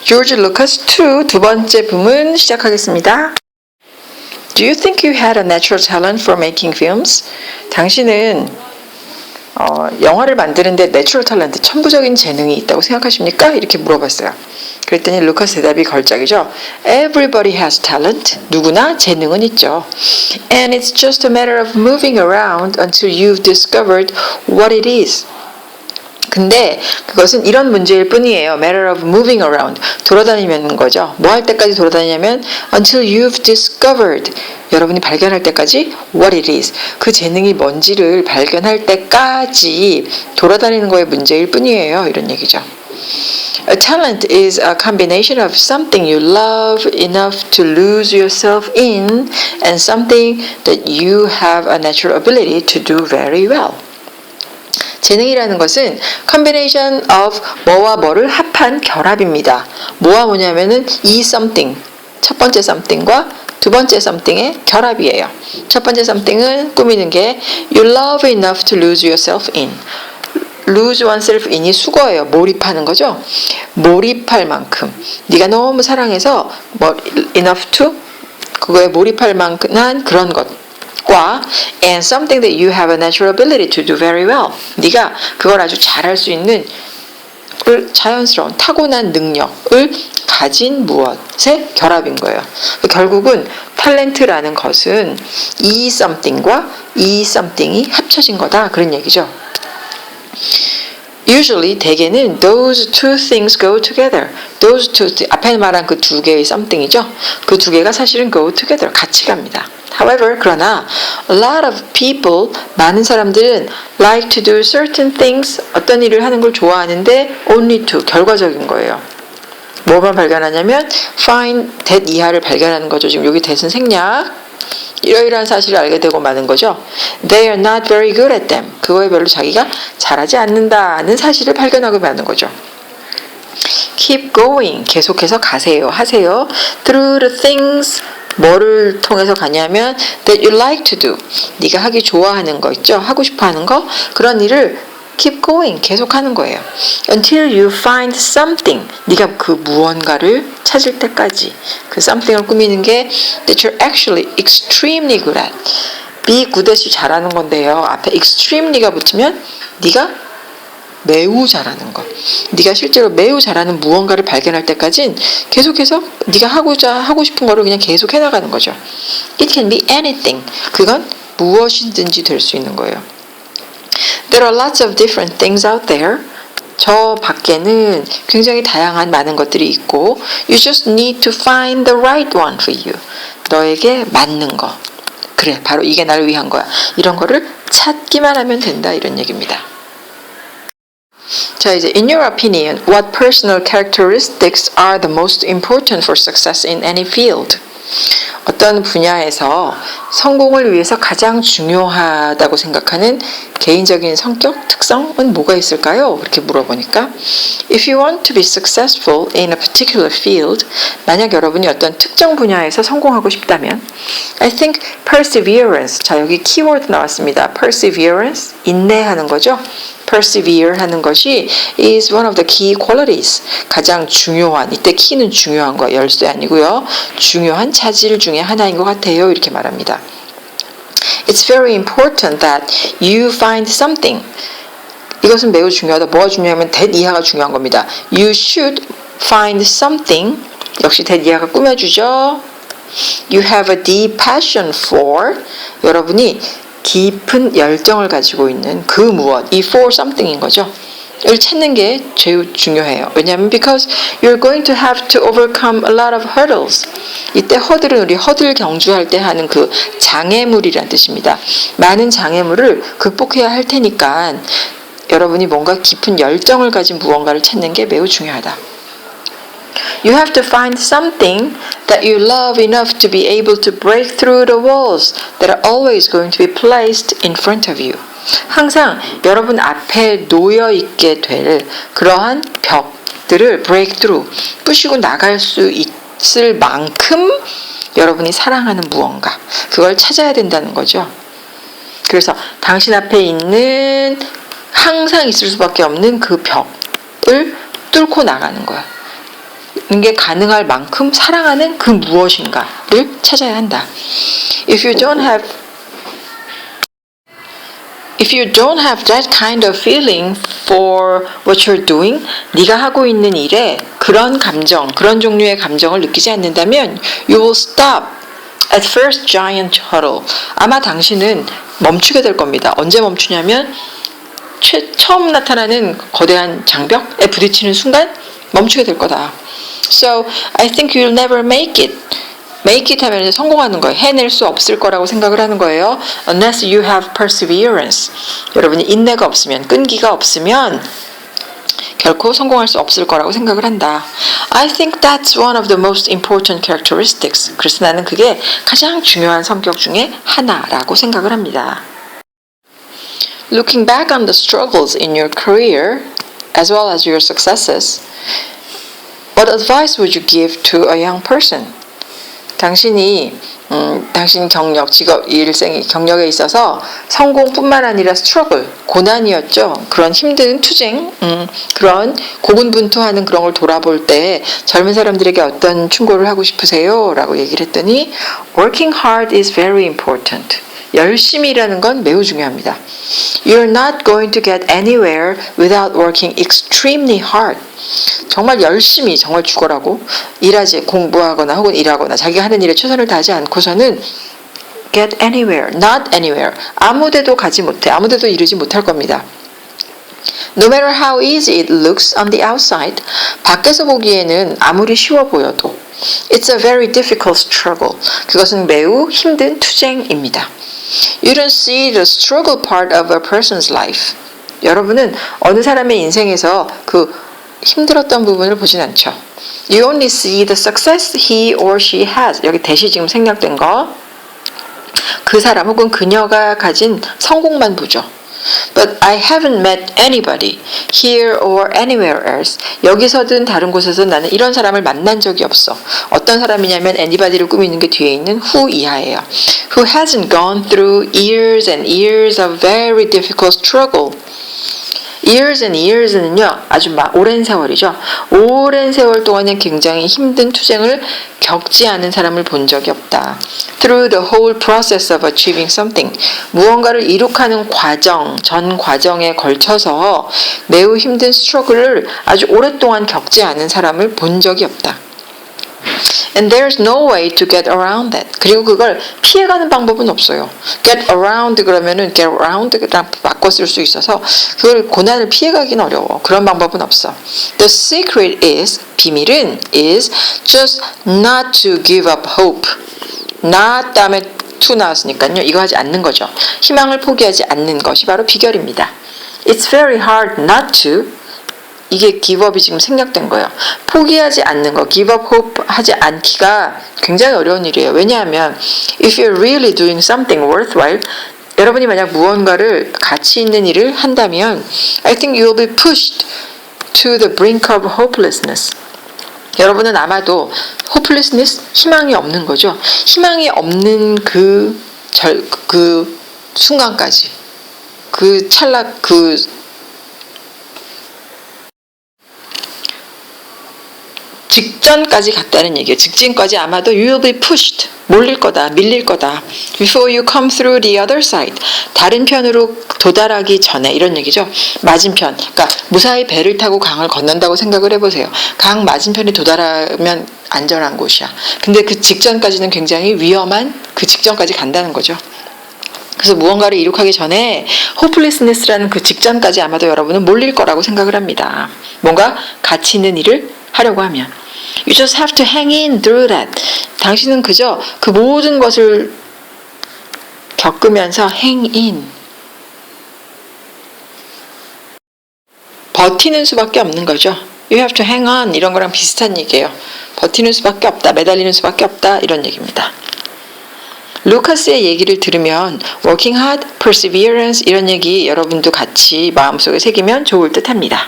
George Lucas 2 두 번째 부문 시작하겠습니다. Do you think you had a natural talent for making films? 당신은 영화를 만드는데 내추럴 탤런트, 천부적인 재능이 있다고 생각하십니까? 이렇게 물어봤어요. 그랬더니 루카스 대답이 걸작이죠. Everybody has talent. 누구나 재능은 있죠. And it's just a matter of moving around until you've discovered what it is. 근데 그것은 이런 문제일 뿐이에요. Matter of moving around. 돌아다니는 거죠. 뭐 할 때까지 돌아다니냐면 until you've discovered. 여러분이 발견할 때까지 what it is. 그 재능이 뭔지를 발견할 때까지 돌아다니는 거의 문제일 뿐이에요. 이런 얘기죠. A talent is a combination of something you love enough to lose yourself in and something that you have a natural ability to do very well. 재능이라는 것은 combination of 뭐와 뭐를 합한 결합입니다. 뭐와 뭐냐면은 이 something, 첫 번째 something과 두 번째 something의 결합이에요. 첫 번째 something은 꾸미는 게 you love enough to lose yourself in. lose oneself in이 수거예요. 몰입하는 거죠. 몰입할 만큼. 네가 너무 사랑해서 enough to 그거에 몰입할 만한 그런 것. and something that you have a natural ability to do very well. 네가 그걸 아주 잘할 수 있는 자연스러운 타고난 능력을 가진 무엇의 결합인 거예요. 결국은 탤런트라는 것은 이 something과 이 something이 합쳐진 거다. 그런 얘기죠. Usually 대개는 those two things go together. Those two 앞에 말한 그 두 개의 something이죠. 그 두 개가 사실은 go together 같이 갑니다. However, 그러나 a lot of people 많은 사람들은 like to do certain things 어떤 일을 하는 걸 좋아하는데 only to 결과적인 거예요. 뭐만 발견하냐면 find that 이하를 발견하는 거죠. 지금 여기 that은 생략. 이러이러한 사실을 알게 되고 마는 거죠. They are not very good at them. 그거에 별로 자기가 잘하지 않는다는 사실을 발견하고 마는 거죠. Keep going. 계속해서 가세요. 하세요. Through the things. 뭐를 통해서 가냐면 that you like to do. 네가 하기 좋아하는 거 있죠. 하고 싶어 하는 거. 그런 일을 keep going. 계속하는 거예요. Until you find something. 네가 그 무언가를 찾을 때까지. 그 something을 꾸미는 게 that you're actually extremely good at. be good at이 잘하는 건데요. 앞에 extremely가 붙으면 네가 매우 잘하는 것. 네가 실제로 매우 잘하는 무언가를 발견할 때까진 계속해서 네가 하고 싶은 거를 그냥 계속 해나가는 거죠. It can be anything. 그건 무엇이든지 될 수 있는 거예요. There are lots of different things out there. 저 밖에는 굉장히 다양한 많은 것들이 있고 You just need to find the right one for you. 너에게 맞는 거. 그래, 바로 이게 나를 위한 거야. 이런 거를 찾기만 하면 된다. 이런 얘기입니다. 자, 이제 in your opinion, what personal characteristics are the most important for success in any field? 어떤 분야에서 성공을 위해서 가장 중요하다고 생각하는 개인적인 성격, 특성은 뭐가 있을까요? 그렇게 물어보니까 If you want to be successful in a particular field, 만약 여러분이 어떤 특정 분야에서 성공하고 싶다면 I think perseverance, 자 여기 키워드 나왔습니다. perseverance, 인내하는 거죠. persevere 하는 것이 is one of the key qualities. 가장 중요한, 이때 key는 중요한 거, 열쇠 아니고요. 중요한 차질 중에 하나인 것 같아요. 이렇게 말합니다. It's very important that you find something. 이것은 매우 중요하다. 뭐가 중요하면 that 이하가 중요한 겁니다. You should find something. 역시 that 이하가 꾸며주죠. You have a deep passion for. 여러분이 깊은 열정을 가지고 있는 그 무엇, 이 for something인 거죠. 이걸 찾는 게 제일 중요해요. 왜냐하면 because you're going to have to overcome a lot of hurdles. 이때 허들은 우리 허들 경주할 때 하는 그 장애물이라는 뜻입니다. 많은 장애물을 극복해야 할 테니까 여러분이 뭔가 깊은 열정을 가진 무언가를 찾는 게 매우 중요하다. You have to find something that you love enough to be able to break through the walls that are always going to be placed in front of you. 항상 여러분 앞에 놓여 있게 될 그러한 벽들을 break through, 부시고 나갈 수 있을 만큼 여러분이 사랑하는 무언가, 그걸 찾아야 된다는 거죠. 그래서 당신 앞에 있는 항상 있을 수밖에 없는 그 벽을 뚫고 나가는 거야. 게 가능할 만큼 사랑하는 그 무엇인가를 찾아야 한다. If you don't have that kind of feeling for what you're doing, 네가 하고 있는 일에 그런 감정, 그런 종류의 감정을 느끼지 않는다면 you will stop at first giant hurdle. 아마 당신은 멈추게 될 겁니다. 언제 멈추냐면 처음 나타나는 거대한 장벽에 부딪히는 순간 멈추게 될 거다. So I think you'll never make it. make it 하면 성공하는 거예요. 해낼 수 없을 거라고 생각을 하는 거예요. Unless you have perseverance. 여러분이 인내가 없으면, 끈기가 없으면 결코 성공할 수 없을 거라고 생각을 한다. I think that's one of the most important characteristics. 그래서 나는 그게 가장 중요한 성격 중에 하나라고 생각을 합니다. Looking back on the struggles in your career, as well as your successes, what advice would you give to a young person? 당신 경력, 직업, 경력에 있어서 성공뿐만 아니라 스트러글, 고난이었죠. 그런 힘든 투쟁, 그런 고군분투하는 그런 걸 돌아볼 때 젊은 사람들에게 어떤 충고를 하고 싶으세요? 라고 얘기를 했더니 Working hard is very important. 열심히 일하는 건 매우 중요합니다. You're not going to get anywhere without working extremely hard. 정말 열심히, 정말 죽어라고 일하지, 공부하거나 혹은 일하거나 자기가 하는 일에 최선을 다하지 않고서는 get anywhere, not anywhere. 아무데도 가지 못해, 아무데도 이르지 못할 겁니다. No matter how easy it looks on the outside, 밖에서 보기에는 아무리 쉬워 보여도 It's a very difficult struggle. 그것은 매우 힘든 투쟁입니다. You don't see the struggle part of a person's life. 여러분은 어느 사람의 인생에서 그 힘들었던 부분을 보진 않죠. You only see the success he or she has. 여기 대시 지금 생략된 거. 그 사람 혹은 그녀가 가진 성공만 보죠. But I haven't met anybody here or anywhere else. 여기서든 다른 곳에서든 나는 이런 사람을 만난 적이 없어. 어떤 사람이냐면 anybody를 꾸미는 게 뒤에 있는 who 이하예요. Who hasn't gone through years and years of very difficult struggle. years and years는요, 아주 오랜 세월이죠. 오랜 세월 동안에 굉장히 힘든 투쟁을 겪지 않은 사람을 본 적이 없다. Through the whole process of achieving something. 무언가를 이룩하는 과정, 전 과정에 걸쳐서 매우 힘든 스트러글을 아주 오랫동안 겪지 않은 사람을 본 적이 없다. And there's no way to get around that. 그리고 그걸 피해가는 방법은 없어요. Get around 그러면은 get around랑 바꿔 쓸 수 있어서 그걸 고난을 피해가긴 어려워. 그런 방법은 없어. The secret is, 비밀은 is just not to give up hope. not 다음에 to 나왔으니까요. 이거 하지 않는 거죠. 희망을 포기하지 않는 것이 바로 비결입니다. It's very hard not to. 이게 기브업이 지금 생략된 거예요. 포기하지 않는 거, give up hope 하지 않기가 굉장히 어려운 일이에요. 왜냐하면 if you're really doing something worthwhile, 여러분이 만약 무언가를 가치 있는 일을 한다면 I think you'll be pushed to the brink of hopelessness. 여러분은 아마도 hopelessness, 희망이 없는 거죠. 희망이 없는 그 순간까지, 그 찰나, 직전까지 갔다는 얘기예요. 직진까지 아마도 you will be pushed. 몰릴 거다. 밀릴 거다. Before you come through the other side. 다른 편으로 도달하기 전에 이런 얘기죠. 맞은편. 그러니까 무사히 배를 타고 강을 건넌다고 생각을 해보세요. 강 맞은편에 도달하면 안전한 곳이야. 근데 그 직전까지는 굉장히 위험한 그 직전까지 간다는 거죠. 그래서 무언가를 이룩하기 전에 hopelessness라는 그 직전까지 아마도 여러분은 몰릴 거라고 생각을 합니다. 뭔가 가치 있는 일을 하려고 하면 You just have to hang in through that. 당신은 그저 그 모든 것을 겪으면서 hang in. 버티는 수밖에 없는 거죠. You have to hang on. 이런 거랑 비슷한 얘기예요. 버티는 수밖에 없다. 매달리는 수밖에 없다. 이런 얘기입니다. 루카스의 얘기를 들으면 working hard, perseverance 이런 얘기 여러분도 같이 마음속에 새기면 좋을 듯 합니다.